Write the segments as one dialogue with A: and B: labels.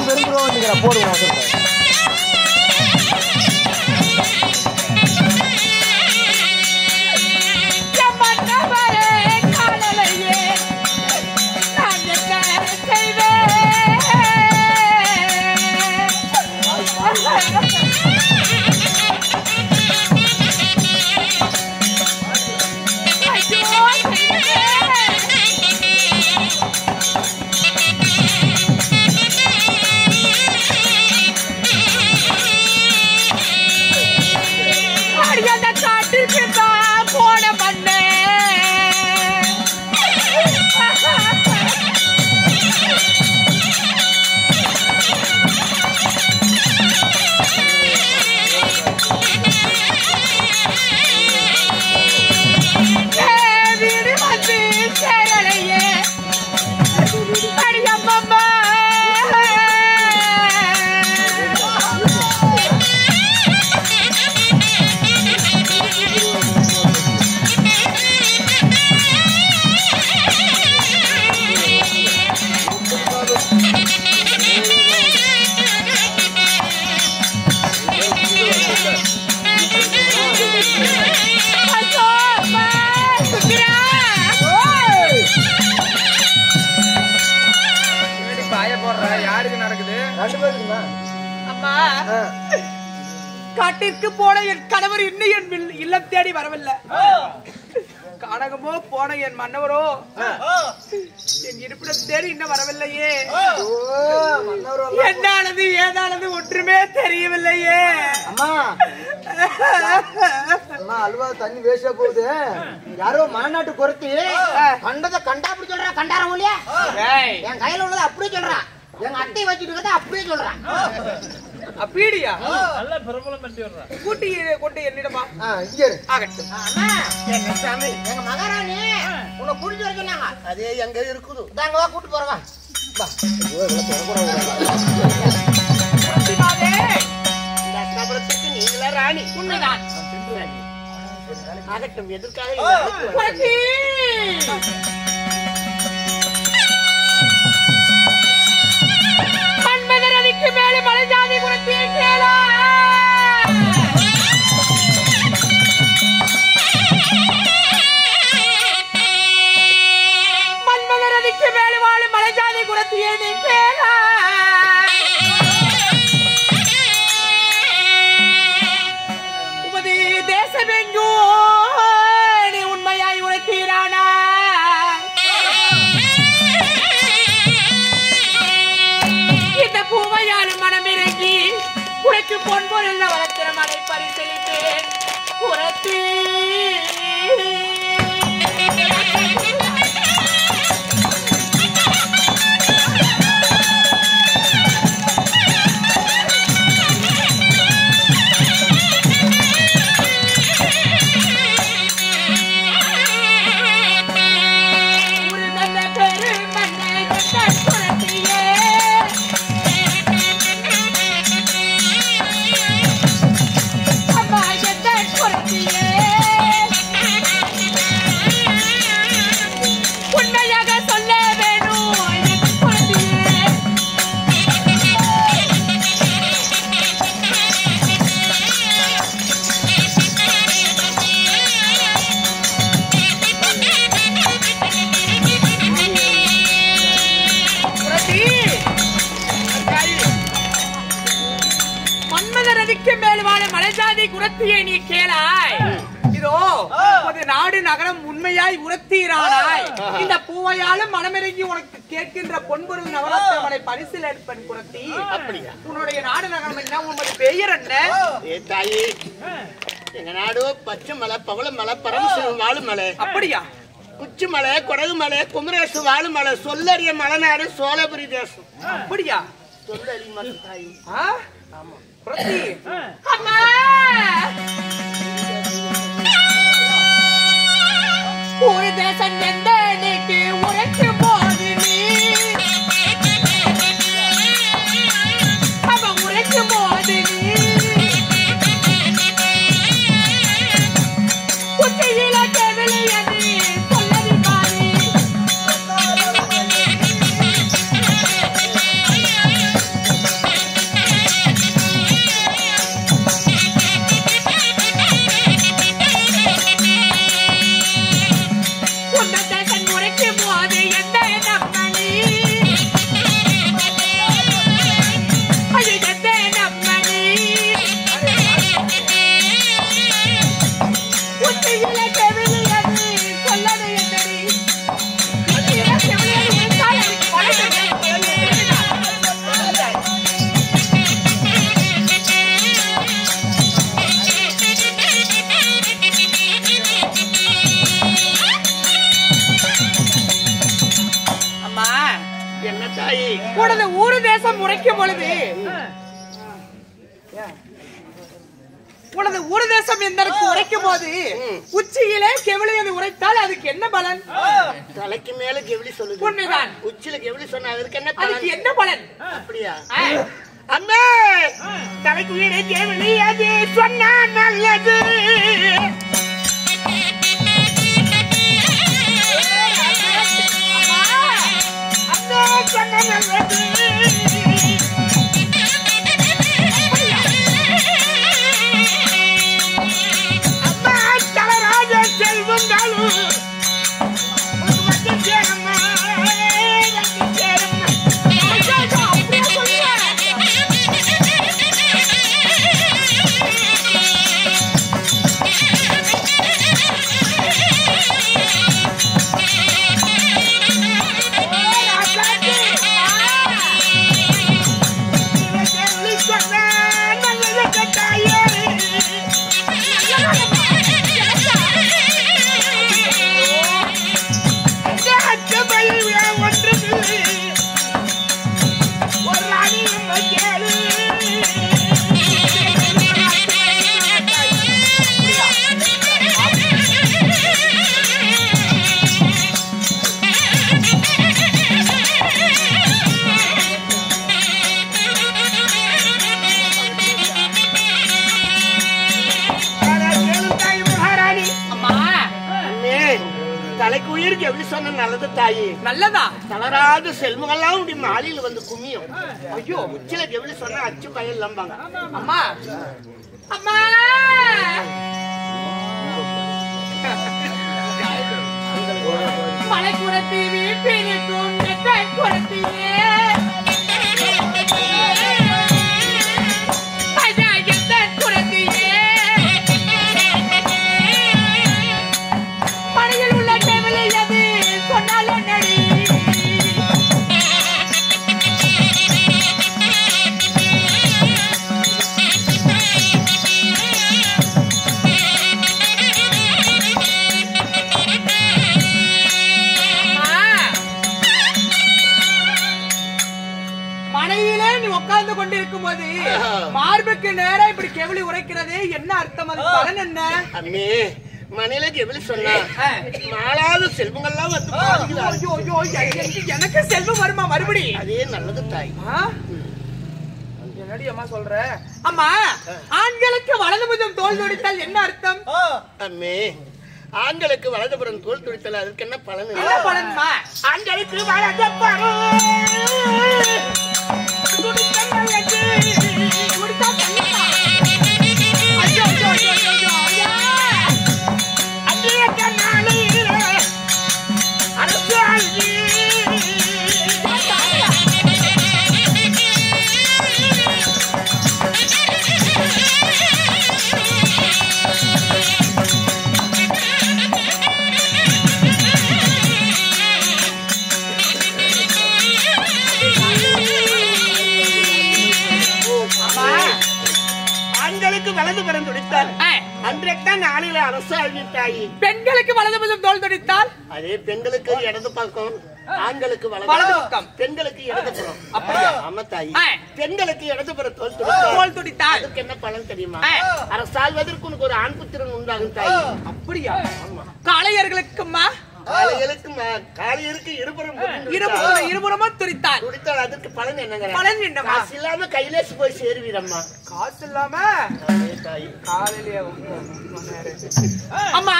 A: தான் பெருந்துருவோம் போடுவோம்.
B: காட்டிற்கு போன என் கணவர் இன்னும் என் இல்லம் தேடி வரவில்லை. கானகமோ போன என் மன்னவரோ என் இருப்பிடம் தேடி இன்னும் வரவில்லையே. என்னானது ஏதானது ஒன்றுமே தெரியவில்லையே.
A: அல்வா தண்ணி வேஸ்டா போகுது. யாரோ மாநாட்டு குறைத்தி கண்டதை கண்டா அப்படி சொல்றா. கண்டார மூலியா என் கையில உள்ளது அப்படியே சொல்றான். எங்க அட்டை வச்சுட்டு அப்படியே சொல்றான்.
B: அப்படியா? நல்ல பிரபலம் பண்ணி வர்றா. கூட்டி கொண்டு என்னிடமா
A: இங்க
B: ஆகட்டும்.
A: எங்க மகாராணி உன்னை கூட்டிட்டு வர சொன்னாங்க. அதே எங்க இருக்குது. தாங்க வா கூட்டு போறவா. நீங்களா ராணி? உண்மைதான். ஆகட்டும். எதற்காக
B: மன்மதரதிக்கு மேலே மலை ஜாதி குணத்தியை கேளா. மன்மதரதிக்கு மேலே வாழும் மலை ஜாதி குணத்தியை நீ கேளா. உமது தேசமெங்கோ நீ உண்மையாய் உரைத்தீரானா. பூவையாலும் மனமிறங்கி உனக்கு பொன்பொருள் வளர்த்திறமனை பரிசளித்தேன். புறத்தி குரத்தியை நீ கேளாய். இதோ நாடு நகரம் உண்மையாய் உரத்தீரானாய். இந்த பூவையாலும் மனமிறங்கி உனக்கு கேட்கின்ற பொன்பொருள் நவரத்தவனை பரிசில் எடுப்பன் குரத்தி. அப்படியா? உன்னுடைய நாடு நகரம் என்ன? உன்னுடைய பெயர் என்ன?
A: தாயி, எங்க நாடு பச்சை மலை, பவள மலை, பரமசிவம் வாழும் மலை.
B: அப்படியா?
A: குச்சி மலை, கொடகு மலை, குமரேசு வாழும் மலை, சொல்லறிய மலைநாடு சோழபுரி தேசம்.
B: அப்படியா?
A: சொல்லறி மலை தாயி.
B: ஆமா குரத்தி. அம்மா ஒரு தேசம் எந்த நீக்கு உரைக்கு போது நீ அவ உரைக்கு போது நீ குச்சியில கெவிலியது சொல்லதி பாரி. உனது ஊரு தேசம் உரைக்கும் பொழுது உனது ஊரு தேசம் எந்தற்கு உரைக்கும் போது உச்சியிலே கெவிலி அது உரைத்தால் அதுக்கு என்ன பலன்?
A: தலைக்கு மேல கெவிலி சொல்லுது.
B: உண்மைதான்.
A: உச்சியில கெவிலி சொன்னா அதுக்கு என்ன பலன்?
B: அதுக்கு என்ன பலன்?
A: அப்படியா? அம்மே தலைக்கு மேல கெவிலி அது சொன்னா நல்லது. அம்மா சொன்னா நல்லது. நல்லது தாயி. நல்லதா? தளராத செல்வங்கள்லாம் உடைய மாலையில வந்து குமியும். ஐயோ உச்சில கெவிலி சொன்னா அச்சு பையன் நம்பாங்க.
B: அம்மா அம்மா மலை குரத்தி வீப்பினிக்கும் நெட்டை குரத்தியே கொண்டிருக்கும் போது மார்புக்கு நேரா இப்படி கெவிலி உரைக்கிறது என்ன அர்த்தம்? அது பலன் என்ன?
A: அம்மே மனையில கெவிலி சொன்னா மாளாத செல்வங்கள்லாம் வந்து
B: எனக்கு செல்வம் வருமா மறுபடி?
A: அதே நல்லது தாய்.
B: என்னடி அம்மா சொல்ற? அம்மா ஆண்களுக்கு வலதுபுறம் தோல் துடித்தால் என்ன அர்த்தம்?
A: அம்மே ஆண்களுக்கு வலதுபுறம் தோல் துடித்தால் அதுக்கு என்ன பலன்?
B: என்ன பலன்மா?
A: ஆண்களுக்கு வலதுபுறம் வலதுபுறம் துடித்தால் அன்றைக்குதான் நாளில அரசு அறிவித்தாயி.
B: பெண்களுக்கு வலதுபுறம் தோல் துடித்தால்
A: அதே பெண்களுக்கு இடது பக்கம், ஆண்களுக்கு வலது பக்கம், பெண்களுக்கு இடது புறம். அப்படியா? ஆமா தாயி. பெண்களுக்கு இடதுபுறம் தோல் துடித்தால் அதுக்கு என்ன பலன் தெரியுமா? அரசாள்வதற்கு உனக்கு ஒரு ஆண் புத்திரன் உண்டாகும் தாயி.
B: அப்படியா? காளையர்களுக்குமா?
A: காளையருக்கு
B: இருபுறமும் துடித்தால்
A: அதற்கு பலன் என்னங்க?
B: பலன் என்ன?
A: காசு இல்லாம கையிலேசு போய் சேருவீரம்மா.
B: காசு இல்லாம அம்மா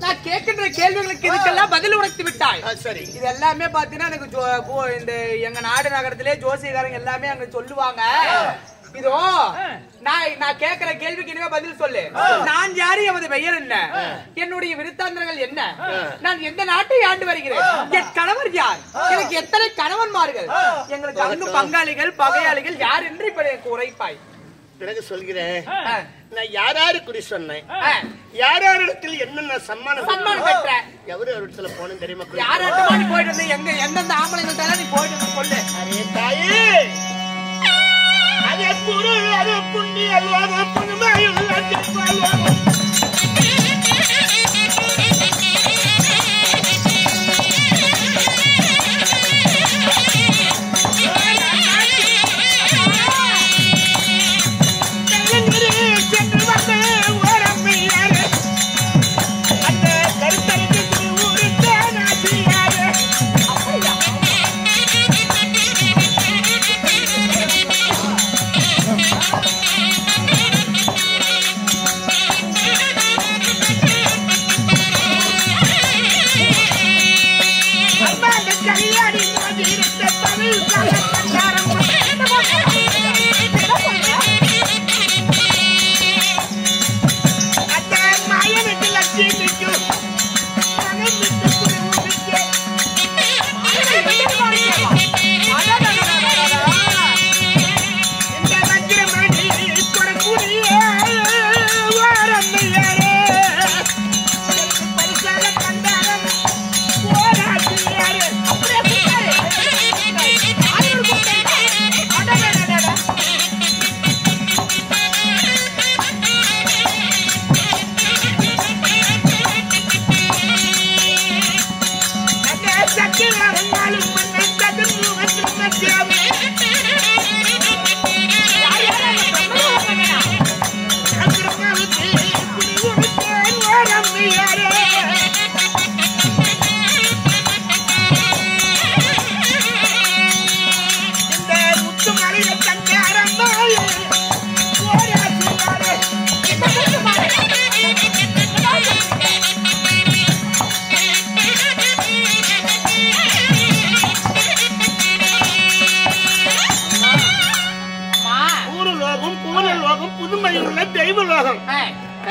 B: நான் கேட்கின்ற கேள்விகளுக்கு இதுக்கெல்லாம் பதில் உரைத்து விட்டாய்.
A: சரி.
B: இது எல்லாமே பாத்தீங்கன்னா எனக்கு இந்த எங்க நாடு நகரத்திலே ஜோசியக்காரங்க எல்லாமே அங்க சொல்லுவாங்க. இதோ நான் கேட்கிற கேள்விக்கு இனிமே பதில் சொல்லு. நான் யாரு? எமது பெயர் என்ன? என்னுடைய விருத்தாந்தங்கள் என்ன? நான் எந்த நாட்டை ஆண்டு வருகிறேன்? என் கணவர் யார்? எனக்கு எத்தனை கணவன்மார்கள்? எங்களுக்கு அங்கு பங்காளிகள் பகையாளிகள் யார் என்று இப்ப எனக்கு உரைப்பாய்.
A: பிறகு சொல்கிறேன். நான் யாராரு குறி சொன்னேன், யாரிடத்தில் என்னென்ன சம்மானம்
B: பெற்ற,
A: எவரு இடத்துல போன தெரியுமா?
B: யார்கிட்ட நீ போயிட்டு வந்து எங்க எந்தெந்த ஆம்பளைங்க நீ போயிட்டு சொல்லு.
A: அரே தாயே, அதே பொருள் அது புண்ணியம் புதுமையில்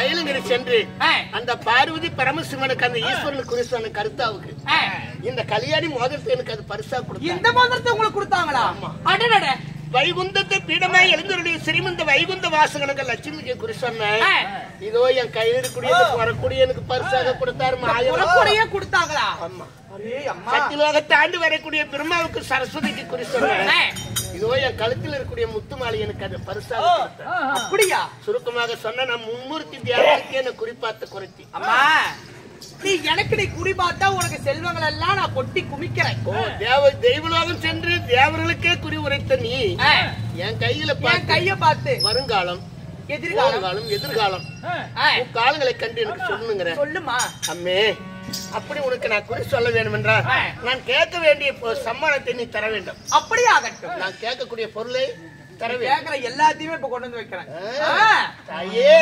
A: மயிலங்கிரி சென்று அந்த பார்வதி பரமசிவனுக்கு அந்த ஈஸ்வரனுக்கு குறிச்சான கருத்தாவுக்கு இந்த கல்யாணி மோதிரத்தை எனக்கு அது பரிசா கொடுத்தாங்க.
B: இந்த மோதிரத்தை உங்களுக்கு கொடுத்தாங்களா? அடடட.
A: வைகுந்தத்தை பீடமாய் எழுந்தருடைய ஸ்ரீமந்த வைகுந்த வாசகனுக்கு லட்சுமிக்கு குறிச்சொன்ன இதோ என் கையில் இருக்கக்கூடிய வரக்கூடிய எனக்கு பரிசாக கொடுத்தாரு.
B: மாயவரக்கூடிய கொடுத்தாங்களா?
A: ஆமா. சத்தியலோக தாண்டி வரக்கூடிய பிரம்மாவுக்கு சரஸ்வதிக்கு குறிச்சொன்ன இதோ என் கழுத்தில் இருக்கக்கூடிய முத்து மாலை எனக்கு அது பரிசாக கொடுத்தாரு.
B: அப்படியா?
A: சுருக்கமாக சொன்ன நான் மும்மூர்த்தி தியானத்துக்கு என்ன குறிப்பாத்த குறைத்தி.
B: அம்மா நீ எனக்கு நீ குறி பார்த்தா உனக்கு செல்வங்கள் எல்லாம் நான் கொட்டி குமிக்கிறேன்.
A: தெய்வலோகம் சென்று தேவர்களுக்கே குறி உரைத்த நீ என் கையில
B: கைய பார்த்து
A: வருங்காலம் எதிர்காலம் எதிர்காலம் காலங்களை கண்டு எனக்கு சொல்லுங்கிற.
B: சொல்லுமா
A: அம்மே, அப்படி உனக்கு நான் குறி சொல்ல வேண்டும் என்றால் நான் கேட்க வேண்டிய சம்மானத்தை நீ தர வேண்டும்.
B: அப்படியே ஆகட்டும்.
A: நான் கேட்கக்கூடிய பொருளை
B: கேக்குற எல்லாத்தையுமே இப்ப கொண்டு வந்து வைக்கிறேன்.
A: தாயே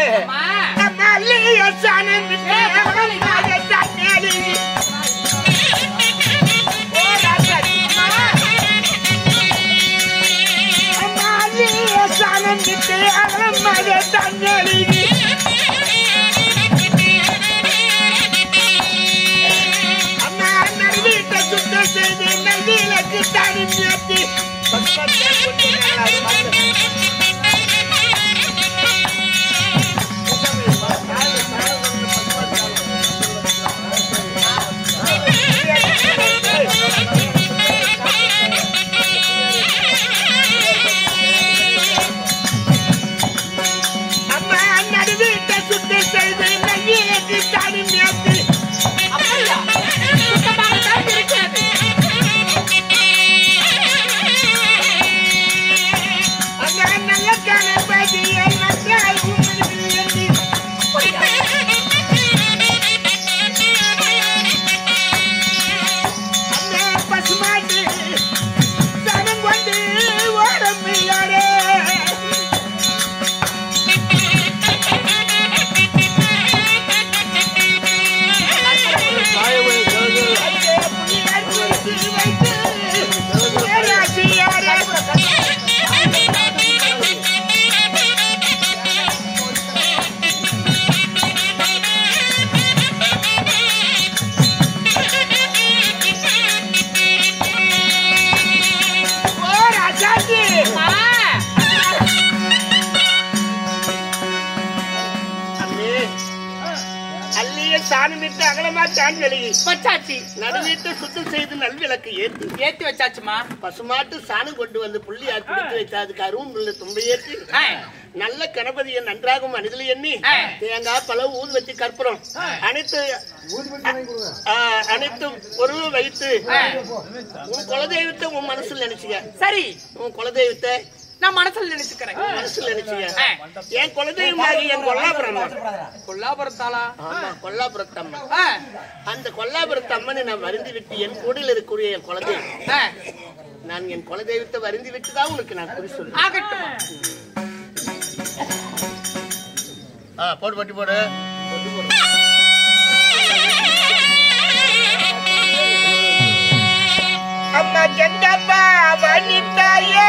A: சாணமிட்டு அகலமா சாண் வெளியே வச்சாச்சு. நடுவீட்டு சுத்தம் செய்து நல்விளக்கு ஏத்தி வச்சாச்சுமா. பசுமாட்டு சாணம் கொண்டு வந்து புள்ளியா குடித்து வைத்த அதுக்கு அருவும் தும்பை ஏற்றி நல்ல கணபதியை நன்றாகும் அணிதல் எண்ணி தேங்காய் பழம் ஊது வச்சு கற்பூரம் அனைத்தும் பொருள் வைத்து உன் குலதெய்வத்தை உன் மனசுல நினைச்சுக்க. சரி, உன் குலதெய்வத்தை நான் மனசுல நினைச்சுக்கிறேன். மனசுல நினைச்சுக்க. என் குலதெய்வமாகி என் கொல்லாபுரத்தாளா? ஆமா, கொல்லாபுரத்தம்மன். அந்த கொல்லாபுரத்தம்மனை நான் வருந்தி விட்டு என் கூடையில் இருக்கக்கூடிய என் குலதெய்வம் நான் என் குலதெய்வத்தை வருந்தி விட்டுதான் உனக்கு நான் குறி சொல்லுவேன். போடு பட்டி போடு. அம்மா ஜெண்டப்பா வனிதாயே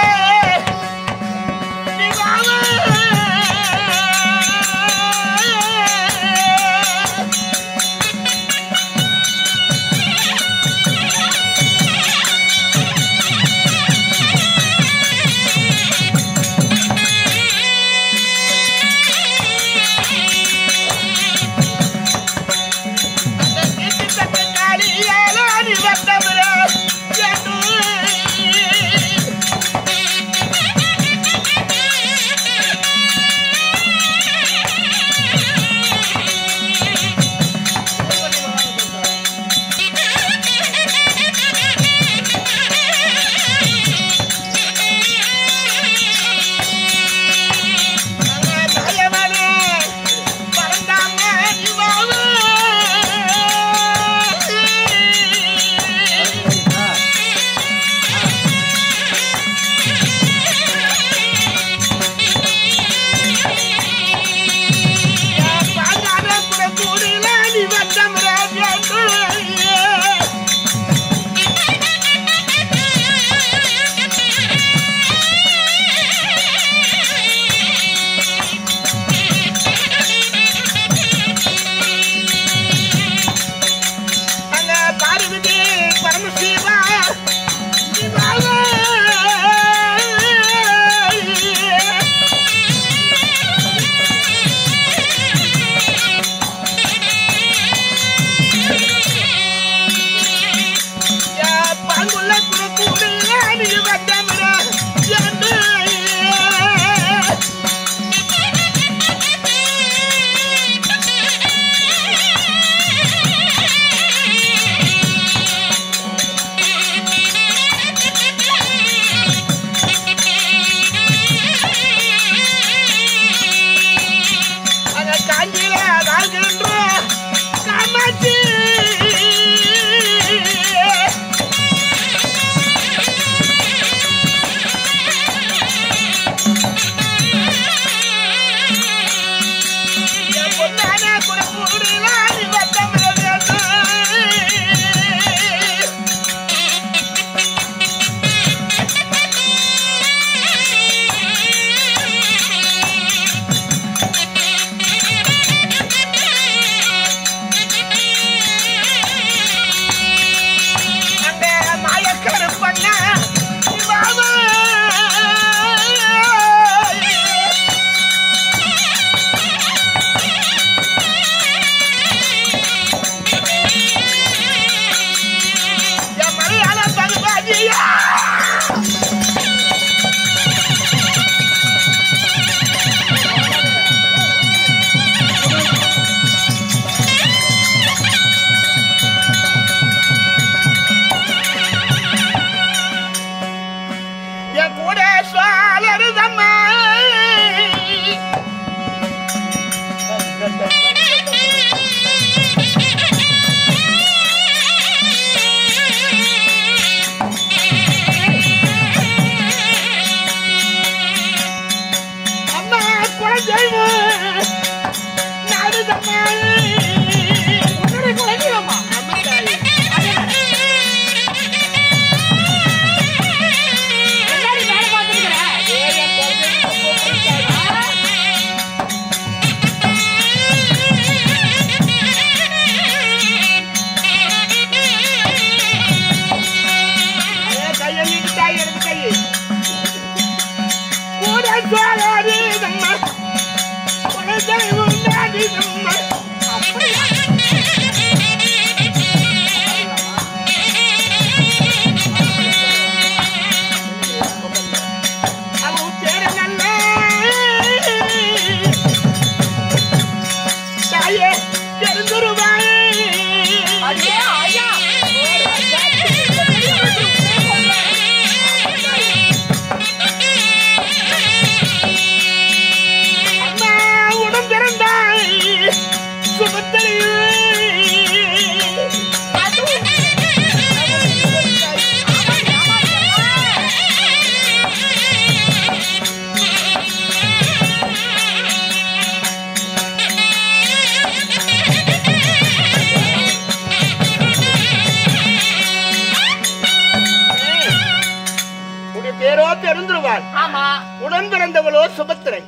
A: பிறந்திருப்பாள்.
B: ஆமா.
A: உடன் பிறந்தவளோ சுபத்திரை.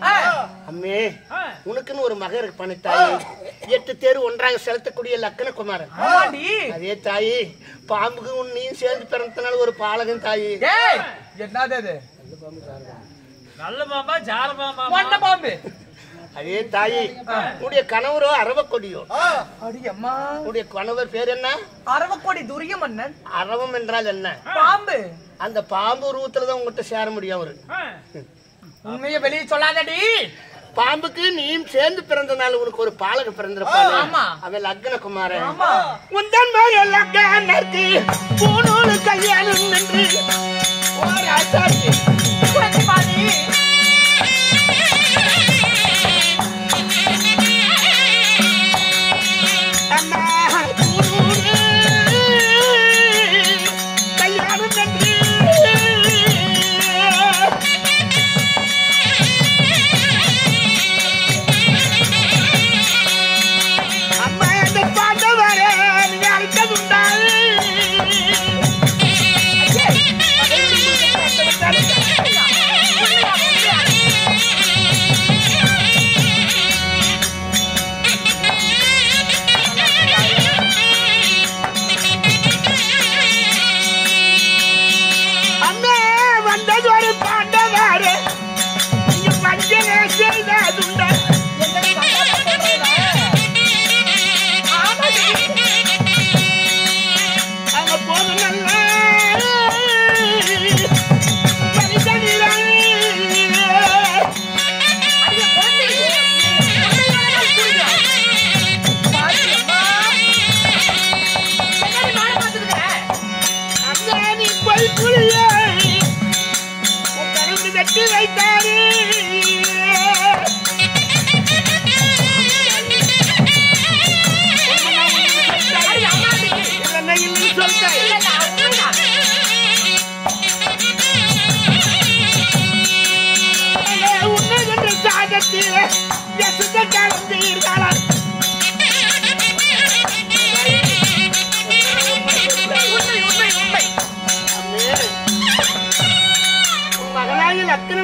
A: அம்மே, உனக்குன்னு ஒரு மகன் இருப்பானே தாயே, 8 தேர் ஒன்றாக செலுத்தக்கூடிய லக்கண குமாரன். அதே தாயி, பாம்புக்கு உன்னையும் சேர்ந்து பிறந்தனால ஒரு பாலகன் தாயி.
B: என்னது அது?
C: நல்ல பாம்பா ஜால பாம்பா?
B: வண்ட பாம்பு.
A: அதே தாயி, உடைய கணவரோ அரவக்கொடியோ.
B: அடியம்மா,
A: உடைய கணவர் பேர் என்ன?
B: அரவக்கொடி துரிய மன்னன்.
A: அரவம் என்றால் என்ன?
B: பாம்பு. அந்த
A: பாம்பு உருவத்துலதான் உங்ககிட்ட சேர முடியும். அவரு
B: உண்மையை வெளியே சொல்லாதடி.
A: பாம்புக்கு நீயும் சேர்ந்து பிறந்தனால உனக்கு ஒரு பாலக பிறந்திருப்பான். அவன் லக்ன குமாரன். உந்தன் மகள் லக்னருக்கு பூணூல் கல்யாணம் என்று ஒரு ஆசாரி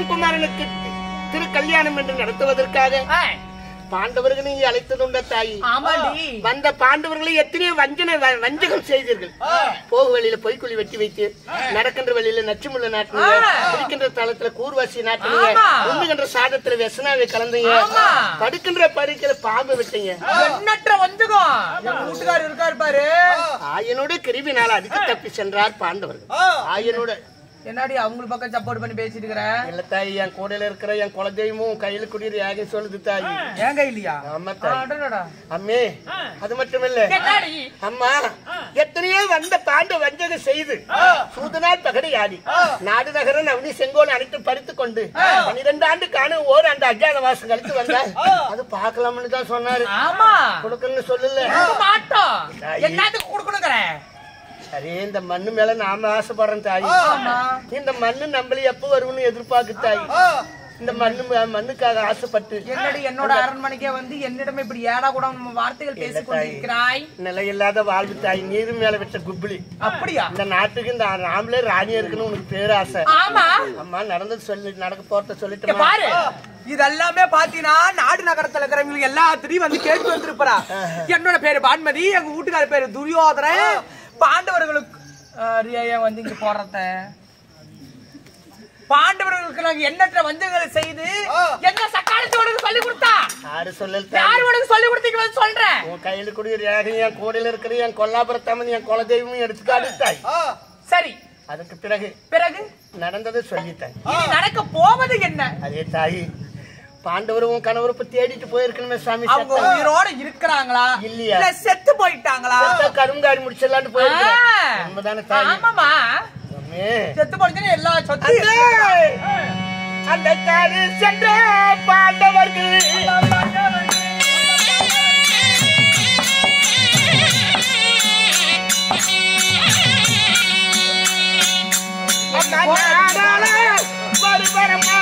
A: குமாரனுக்கு திரு கல்யாணம் என்று நடத்துவதற்காக பாண்டவர்கள் நீ அழைத்ததுண்ட தாயி. வந்த பாண்டவர்களை எத்தனையோ வஞ்சகம் செய்தீர்கள். போக வழியில பொய்க்குழி வெட்டி வைத்து, நடக்கின்ற வழியில நச்சுமுள்ள நாட்டினீங்க, இருக்கின்ற தளத்துல கூர்வாசி நாட்டினீங்க, உண்ணுகின்ற சாதத்துல வெசனாவை கலந்தீங்க, படுக்கின்ற படுக்கையில பாம்பு விட்டீங்க.
B: வீட்டுக்காரர் இருக்காரு பாரு.
A: ஆயனோட கிருபினால அதுக்கு தப்பி சென்றார் பாண்டவர்கள். ஆயனோட
B: என்னடி அவங்க பக்கம் சப்போர்ட் பண்ணி பேசிட்டு இருக்கிற?
A: இல்ல தாயி, என் கூடையில இருக்கிற என் குலதெய்வமும் கையில குடியிரு யாக சொல்லுது தாயி.
B: என் கையிலயா?
A: ஆமா தாயி. அம்மே, அது மட்டும் இல்ல அம்மா, எத்தனையோ வந்த பாண்டு வஞ்சகம் செய்து சூதனால் பகடி ஆடி நாடு நகரன் அவனி செங்கோல் அனைத்து பறித்துக் கொண்டு 12 ஆண்டு காணும் ஓராண்டு அஜாத வாசம் கழித்து வந்தா அது பாக்கலாம்னு தான் சொன்னாரு. கொடுக்கணும்னு சொல்லல.
B: என்னத்துக்கு கொடுக்கணுங்கிறேன்?
A: சரி, இந்த மண்ணு மேல நாம ஆசைப்படுறோம் தாயி. இந்த மண்ணு நம்மள எப்ப வரும்னு எதிர்பார்க்கு தாயி. இந்த மண்ணுக்காக ஆசைப்பட்டு
B: என்னோட அரண்மனைக்கே வந்து என்னிடமே இப்படி ஏடா கூட வார்த்தைகள் பேசிக் கொண்டிருக்கிறாய்.
A: நிலையில்லாத வாழ்வு தாய், நீரு மேல வச்ச குப்பிளி.
B: அப்படியா?
A: இந்த நாட்டுக்கு இந்த நாமளே ராணியா இருக்குன்னு உனக்கு பேராசை. அம்மா, நடந்தது சொல்லி நடக்க போறத சொல்லிட்டு
B: பாரு. இதெல்லாமே பாத்தீங்கன்னா நாடு நகரத்துல இருக்கிறவங்களுக்கு எல்லாத்திலையும் வந்து கேட்டு வந்திருப்பா. என்னோட பேரு பான்மதி, எங்க வீட்டுக்கார பேரு துரியோதரன். பாண்டவர்களுக்கு வந்து இங்க போறத பாண்டவர்களுக்கு நாங்க எண்ணற்ற வஞ்சங்களை செய்து என்ன சக்காலத்தோட சொல்லி கொடுத்தா? யாரு சொல்லி கொடுத்தீங்க சொல்றேன்.
A: உன் கையில கூடிய ரேகை, என் கூடையில இருக்கிற என் கொல்லாபுரத்தம்மன், என் குலதெய்வமும் எடுத்து காட்டுத்தாய்.
B: சரி,
A: அதுக்கு பிறகு நடந்தது சொல்லிட்டாய்.
B: நடக்க போவது என்ன?
A: அதே தாயி, பாண்டவரும் கணவரும் தேடிட்டு போயிருக்கணுமே சாமி.
B: அவங்க உயிரோட இருக்கிறாங்களா
A: இல்லையா?
B: செத்து போயிட்டாங்களா?
A: கருங்காரி முடிச்சிடலான்னு போயிருக்காங்க.
B: செத்து போனதுன்னு எல்லா சொத்து
A: அந்த காடு சென்ற பாண்டவர்கள் வருபரமா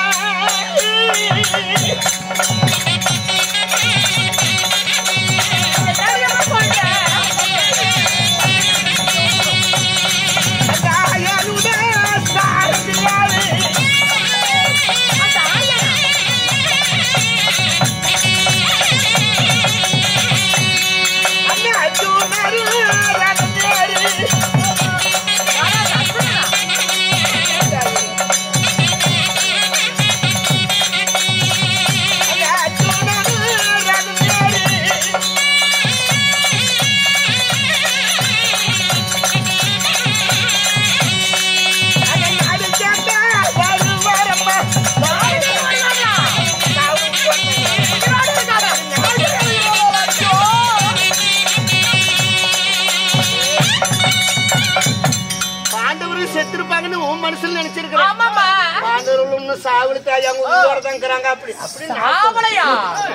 A: பாண்டவர்கள் செத்துருப்பாங்கன்னு உன் மனசுல நினைச்சிருக்கிறேன்.
B: ஆமாமா.
A: பாண்டவர்கள் இன்னும் சாவல தாய் அவங்க உயிரோட தான் இருக்கிறாங்க. அப்படி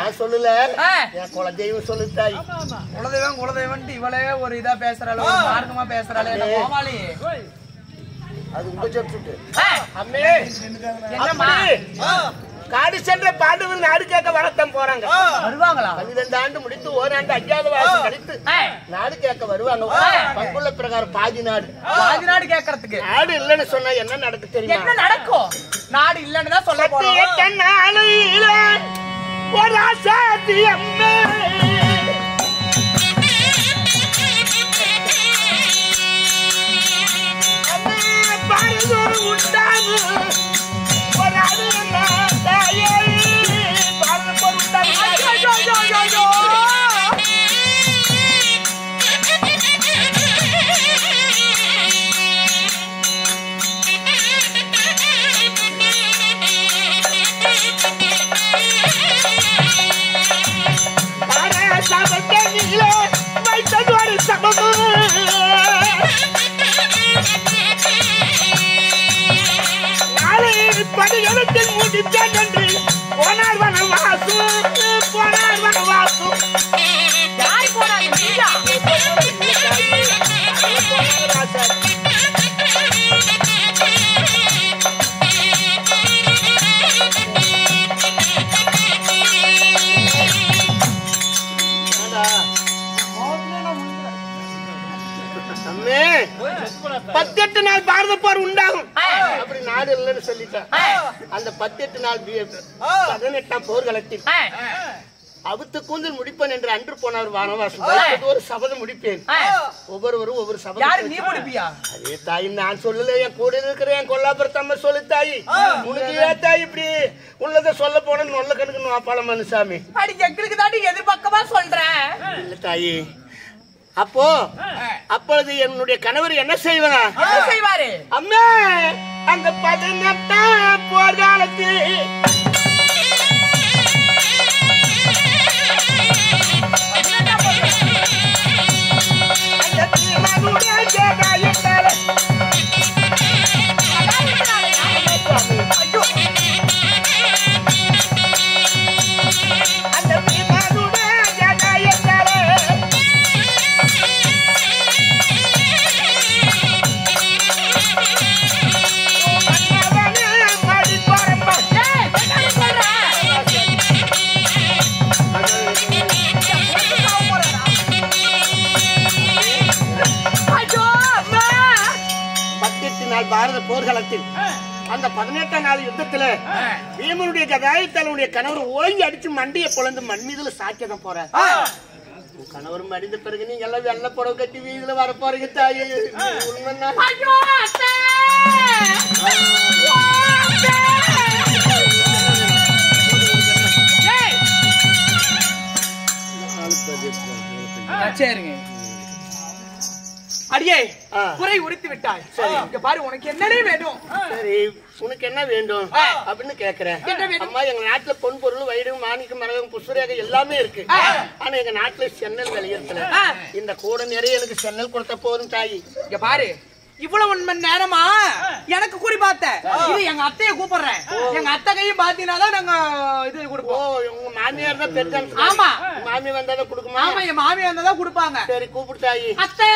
A: நான் சொல்லல, என் குலதெய்வம் சொல்லு தாய்.
B: குலதெய்வம் இவளே ஒரு இதா பேசுறாளோ, மார்க்கமா பேசுறாளே கோமாளி.
A: அது உங்க சொல்லிட்டு
B: அம்மே என்னம்மா
A: காடு சென்ற பாண்டவர்கள் நாடு கேட்க வரத்தான் போறாங்க.
B: வருவாங்களா?
A: 12 ஆண்டு முடித்து ஓராண்டு 5வது வருஷம் கழித்து நாடு கேட்க வருவாங்க. பங்குள்ள பிரகாரம் பாதி நாடு
B: கேட்கறதுக்கு
A: நாடு இல்லன்னு சொன்னா என்ன நடக்கு தெரியுமா?
B: என்ன நடக்கும்? நாடு இல்லன்னு தான் சொல்ல போறோம்.
A: ஒரு ஆசாதி அம்மே உண்டாது ஒரு அடு தாயே பாரத உண்டாது. படிகளத்தில் முடித்தேன் என்று போனார் வனவாசு
B: யார் போனாங்க? நீயா?
A: அம்மே 18 நாள் பாரத போர் உண்டாகும் அப்படி நாடு இல்லைன்னு சொல்லிட்டேன். அந்த 18 நாள் 18ஆம் போர்க்களத்தில் அவுத்து கூந்தல் முடிப்பேன் என்று அன்று போனார் வானவாசம். ஒரு சபதம் முடிப்பேன். ஒவ்வொருவரும் ஒவ்வொரு சபதம்.
B: நீ முடிப்பியா?
A: அதே தாய் நான் சொல்லல, என் கூட இருக்கிற என் கொல்லாபுரத்தம்ம சொல்லு தாய். உனக்கு ஏன் தாய் இப்படி உள்ளத சொல்ல போன நொல்ல கணக்கு அப்பால மனுசாமி
B: அடி எங்களுக்கு தாண்டி எதிர்பக்கமா சொல்றேன்.
A: இல்ல தாயி, அப்பொழுது என்னுடைய கணவர் என்ன செய்வாரு? அம்மா அந்த 18ஆம் போர்க்காலத்தில் பாரத போர்க்களத்தில் அந்த 18ஆம் நாள் யுத்தத்துல பீமனுடைய கதாயுத்தனுடைய கணவர் ஓங்கி அடிச்சு மண்டியை பொழந்து மண் மீதுல சாக்கியதான் போற. கணவர் மடிந்த பிறகு நீங்க எல்லாம் வெள்ள புடவை கட்டி வீதியில வர போறீங்க தாயே.
B: சரிங்க அடியே, குறை உரித்து விட்டாய். இங்க பாரு, உனக்கு என்னடே வேணும்?
A: சரி, உனக்கு என்ன வேண்டும் அப்படின்னு கேக்குறேன். அம்மா, எங்க நாட்டுல பொன் பொருள் வயிறு மாணிக்கம் மரகம் புஷ்பரேகை எல்லாமே இருக்கு. ஆனா எங்க நாட்டுல சென்னல் விளையத்துல இந்த கூட நிறைய எனக்கு சென்னல் கொடுத்த போதும் தாயி.
B: இங்க பாரு, இவ்வளவு மணி நேரமா எனக்கு குறி பார்த்த இது எங்க அத்தைய கூப்பிடுறேன். எங்க அத்தை கையும் பாத்தீங்கன்னா நாங்க இது கொடுப்போம்.
A: உங்க மாமியார் தான் பெருதான்.
B: ஆமா,
A: மாமி வந்தாதான் கொடுக்குமா?
B: ஆமா, என் மாமி வந்தாதான் கொடுப்பாங்க.
A: சரி, கூப்பிடு தாயி.
B: அத்தை